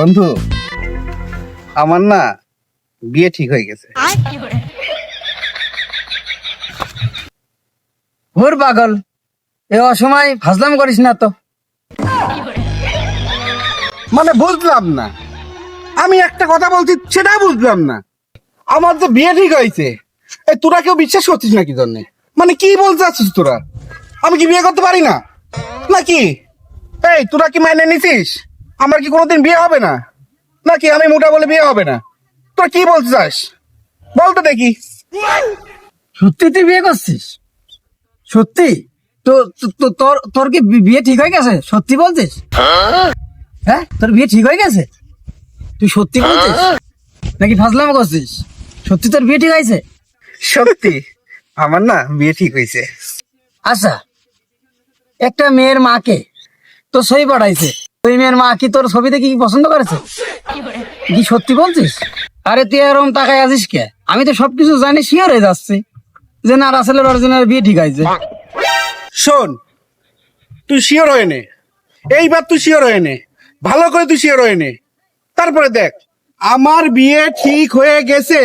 বন্ধু, আমার না বিয়ে ঠিক হয়ে গেছে। ভোর পাগল, এ অসময় ফাজলাম করিস না তো। মানে বুঝলাম না, আমি একটা কথা বলছি সেটা বুঝলাম না। আমার তো বিয়ে ঠিক হয়েছে, এই তোরা কেউ বিশ্বাস করছিস নাকি জন্যে? মানে কি বলতে চাচ্ছিস তোরা? আমি কি বিয়ে করতে পারি না নাকি? এই তোরা কি মাইনে নিছিস আমার কি কোনোদিন বিয়ে হবে না? নাকি আমি মোটা বলে বিয়ে হবে না? তোরা কি বলতে চাস বলতো দেখি। সত্যি তুই বিয়ে করছিস? সত্যি? তো তোর তোর কি বিয়ে ঠিক হয়ে গেছে? সত্যি বলছিস? হ্যাঁ, তোর বিয়ে ঠিক হয়ে গেছে? তুই সত্যি বলছিস নাকি ফাজলাম করছিস? সত্যি তোর বিয়ে ঠিক হয়েছে? সত্যি আমার না বিয়ে ঠিক হয়েছে। আচ্ছা, একটা মেয়ের মাকে তোর ছবি পাঠাইছে, ওই মেয়ের মা কি তোর ছবি দেখে কি পছন্দ করেছে? কি সত্যি বলছিস? আরে তুই এরকম তাকায় আছিস কে? আমি তো সবকিছু জানি, শিওর হয়ে যাচ্ছি যে না, রাসেলের অরিজিনাল বিয়ে ঠিক হয়েছে। শোন, তুই শিওর হয়ে নে, এইবার তুই শিওর হয়ে নে, ভালো করে তুই শিওর হয়ে নে, তারপরে দেখ আমার বিয়ে ঠিক হয়ে গেছে।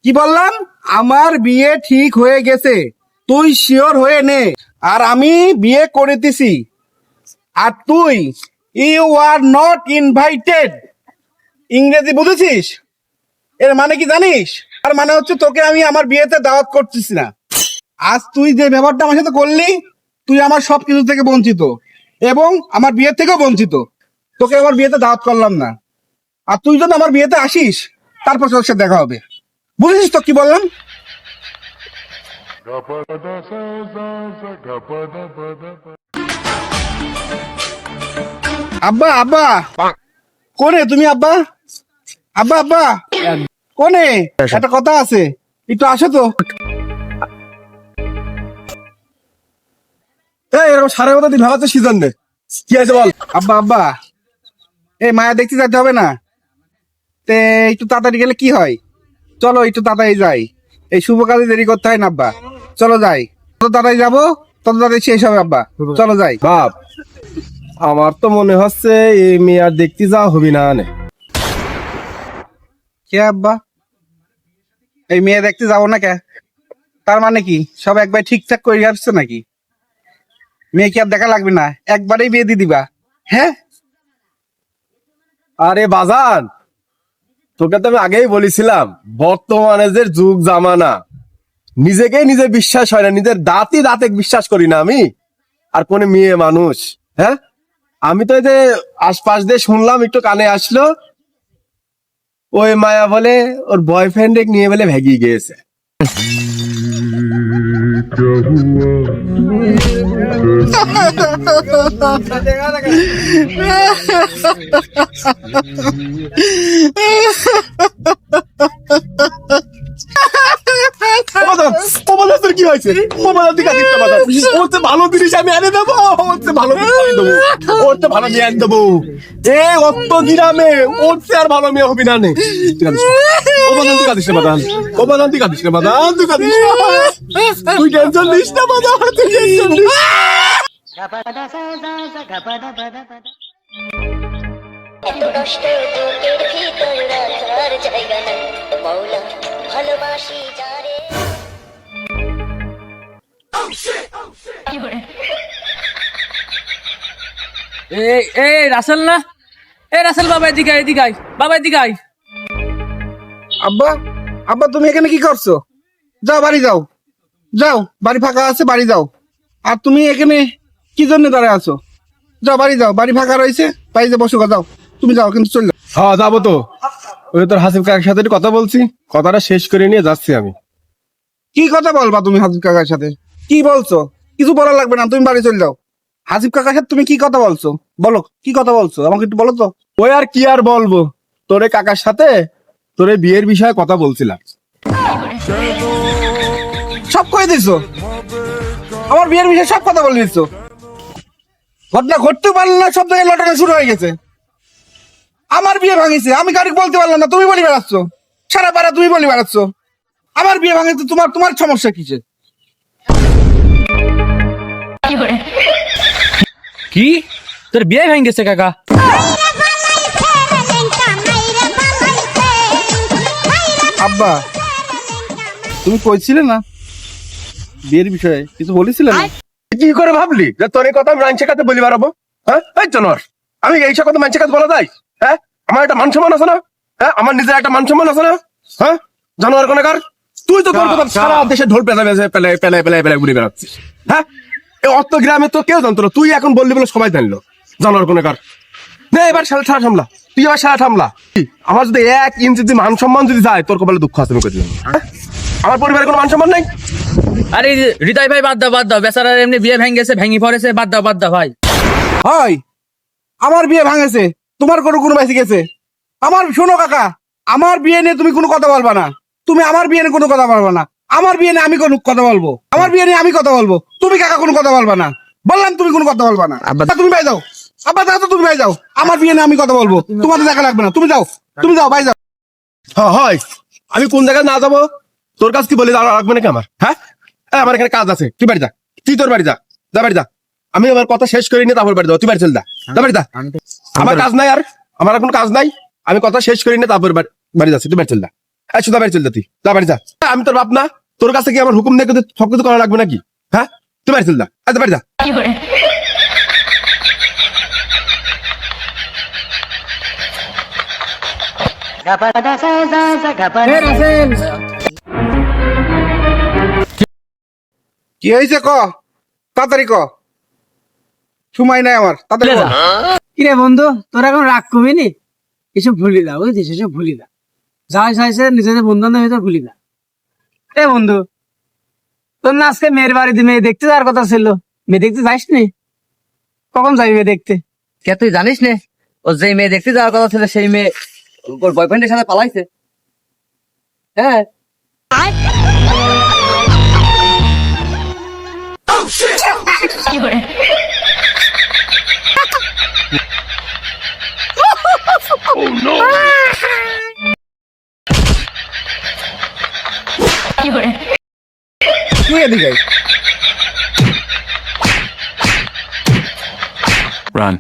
কি বললাম? আমার বিয়ে ঠিক হয়ে গেছে, তুই শিওর হয়ে নে। আর আমি বিয়ে করিতেছি, আর তুই ইউ আর নট ইনভাইটেড। ইংরেজি বুঝেছিস? এর মানে কি জানিস? আর মানে হচ্ছে তোকে আমি আমার বিয়েতে দাওয়াত করতেছি না। আজ তুই যে ব্যাপারটা আমার সাথে করলি, তুই আমার সবকিছু থেকে বঞ্চিত এবং আমার বিয়ে থেকেও বঞ্চিত। তোকে আমার বিয়েতে দাওয়াত করলাম না, আর তুই যদি আমার বিয়েতে আসিস তারপর তোর সাথে দেখা হবে। বুঝেছিস তো কি বললাম? আব্বা আব্বা কোনে তুমি? আব্বা আব্বা আব্বা কোনে? একটা কথা আছে, একটু আসো তো। এই এরকম সাড়ে কথা দিন ভাবাচ্ছে সিজন নে, কি আছে বল? আব্বা আব্বা, এই মায়া দেখতে যেতে হবে না? তে একটু তাড়াতাড়ি গেলে কি হয়? চলো একটু তাড়াতাড়ি যাই, এই শুভ কাজে দেরি করতে হয় না আব্বা। চলো যাই, তত তাড়াতাড়ি যাবো তত তাড়াতাড়ি শেষ হবে আব্বা। চলো যাই। বাপ, আমার তো মনে হচ্ছে এই মেয়ে আর দেখতে যাওয়া হবি না নে। কে আব্বা? এই মেয়ে দেখতে যাবো না কে? তার মানে কি সব একবার ঠিকঠাক করে আসছে নাকি? মেয়ে কি আর দেখা লাগবে না, একবারেই বিয়ে দিয়ে দিবা? হ্যাঁ আরে বাজান, তোকে তো আমি আগেই বলেছিলাম, বর্তমানে যে যুগ জামানা, নিজেকেই নিজে বিশ্বাস হয় না, নিজের দাঁতই দাঁতে বিশ্বাস করি না আমি। আর কোন মেয়ে মানুষ? হ্যাঁ, আমি তো এই যে আশপাশ দিয়ে শুনলাম, একটু কানে আসলো, ওই মায়া বলে ওর বয়ফ্রেন্ড নিয়ে বলে ভেগিয়ে গিয়েছে। কি হয়েছে? ভালো জিনিস আমি এনে দেবো, ভালো জিনিস আমি দেবো, ওর তো ভালো মেয়ে এনে দেবো। এ অত গ্রামে ওর চেয়ে আর ভালো মেয়ে হবি না নে। তুই কাঁদিস না বাদান, তুই কাঁদিস না বাদান, তুই কাঁদিস না, তুই টেনশন নিস না বাদান, তুই টেনশন নিস না। এত কষ্ট বুকের ভিতর রাখার জায়গা নাই মৌলা ভালোবাসি যারে। এই রাসেল না? এই রাসেল, বাবা এদিকে আয়, এদিকে আয়, বাবা এদিকে আয়। আব্বা আব্বা তুমি এখানে কি করছো? যাও বাড়ি যাও, যাও বাড়ি ফাঁকা আছে, বাড়ি যাও। আর তুমি এখানে কি জন্য দাঁড়ায় আছো? যাও বাড়ি যাও, বাড়ি ফাঁকা রয়েছে, বাড়িতে বসো, যাও তুমি যাও, কিন্তু চলে যাও। হ্যাঁ যাবো তো, ওই তোর হাসিফ কাকার সাথে একটু কথা বলছি, কথাটা শেষ করে নিয়ে যাচ্ছি আমি। কি কথা বলবা তুমি হাসিফ কাকার সাথে? কি বলছো? কিছু বলা লাগবে না, তুমি বাড়ি চলে যাও। হাসিফ কাকার সাথে তুমি কি কথা বলছো? বলো কি কথা বলছো, আমাকে একটু বলো তো। ওই আর কি আর বলবো, তোরে কাকার সাথে তোরে বিয়ের বিষয়ে কথা বলছিলাম। সব কয়ে দিছো, আমার বিয়ের বিষয়ে সব কথা বলে দিচ্ছ। ঘটনা ঘটতে পারলো না, সব জায়গায় লটানো শুরু হয়ে গেছে। আমার বিয়ে ভাঙিছে, আমি গাড়ি বলতে পারলাম না, তুমি বলি বেড়াচ্ছ, সারা পাড়া তুমি বলি বেড়াচ্ছ। আমার বিয়ে ভাঙিছে, তোমার তোমার সমস্যা কিসে? কি তোর বিয়ে ভেঙে গেছে কাকা? আব্বা তুমি কইছিলে না বিয়ের বিষয়ে কিছু বলেছিলে না? কি করে ভাবলি যে তোর এই কথা আমি মানুষের কাছে বলি পারবো? হ্যাঁ এই জানোয়ার, আমি এইসব কথা মানুষের কাছে বলা যায়? হ্যাঁ আমার একটা মান সম্মান আছে না? হ্যাঁ আমার নিজের একটা মান সম্মান আছে না? হ্যাঁ জানোয়ার কোনাকার, তুই তো তোর কথা সারা দেশে ঢোল পেলা পেলে পেলে পেলে পেলে ঘুরে বেড়াচ্ছিস। হ্যাঁ এই অত গ্রামে তো কেউ জানতো না, তুই এখন বললি বলে সবাই জানলো। জানোয়ার কোনাকার, নে এবার সারা সামলা, তুই এবার সারা সামলা। আমার যদি 1 ইঞ্চি যদি মান সম্মান যদি যায়, তোর কপালে দুঃখ আছে আমি কইলাম। আমার পরিবারের কোনো মান সম্মান নাই। আরে হৃদয় ভাই বাদ দাও বেচারার এমনি বিয়ে ভেঙে পড়েছে, বাদ দাও ভাই। হয় আমার বিয়ে ভাঙেছে, তোমার কোনো বেশি গেছে? আমার শোনো কাকা, আমার বিয়ে নিয়ে তুমি কোনো কথা বলবা না। তুমি আমার বিয়ে নিয়ে কোনো কথা বলবা না। আমার বিয়ে নিয়ে আমি কোনো কথা বলবো, আমার বিয়ে নিয়ে আমি কথা বলবো। তুমি কাকা কোনো কথা বলবা না, বললাম তুমি কোনো কথা বলবা না। তুমি ভাই যাও, আব্বা তো তুমি ভাই যাও, আমার বিয়ে নিয়ে আমি কথা বলবো, তোমাদের দেখা লাগবে না। তুমি যাও ভাই যাও। হয় আমি কোন জায়গায় না যাবো তোর কাছে কি বলি রাখবে নাকি আমার? হ্যাঁ আমার এখানে কাজ আছে, তুই বাড়ি যা, তুই তোর বাড়ি যা, যা বাড়ি যা। আমি আমার কথা শেষ করে নিয়ে তারপর বাড়ি যাবো, তুই বাড়ি চল যা, যা বাড়ি যা। আমার কাজ নাই, আর আমার কোনো কাজ নাই, আমি কথা শেষ করে নিয়ে তারপর বাড়ি যাচ্ছি, তুই বাড়ি চল যা। শুধু বাড়ি চল যা, তুই যা বাড়ি যা। আমি তোর বাপ না, তোর কাছে কি আমার হুকুম দেখে সব কিছু করা লাগবে নাকি? হ্যাঁ তুই বাড়ি চল যা, আচ্ছা বাড়ি যা। এ রাসেল, কি হয়েছে ক, তাড়াতাড়ি ক, সময় নাই আমার, তাড়াতাড়ি ক। কিরে বন্ধু, তোরা এখন রাগ কমিনি? এসব ভুলি না, বুঝছিস? এসব ভুলি না, যা হয়েছে নিজেদের বন্ধু বান্ধব হয়েছে ভুলি না। এ বন্ধু, তোর না আজকে মেয়ের বাড়িতে মেয়ে দেখতে যাওয়ার কথা ছিল, মেয়ে দেখতে যাস নি? কখন যাবি মেয়ে দেখতে? কে তুই জানিস নে ও যে মেয়ে দেখতে যাওয়ার কথা ছিল সেই মেয়ে ওর বয়ফ্রেন্ডের সাথে পালাইছে। হ্যাঁ তুই এদিকে আয়। Run.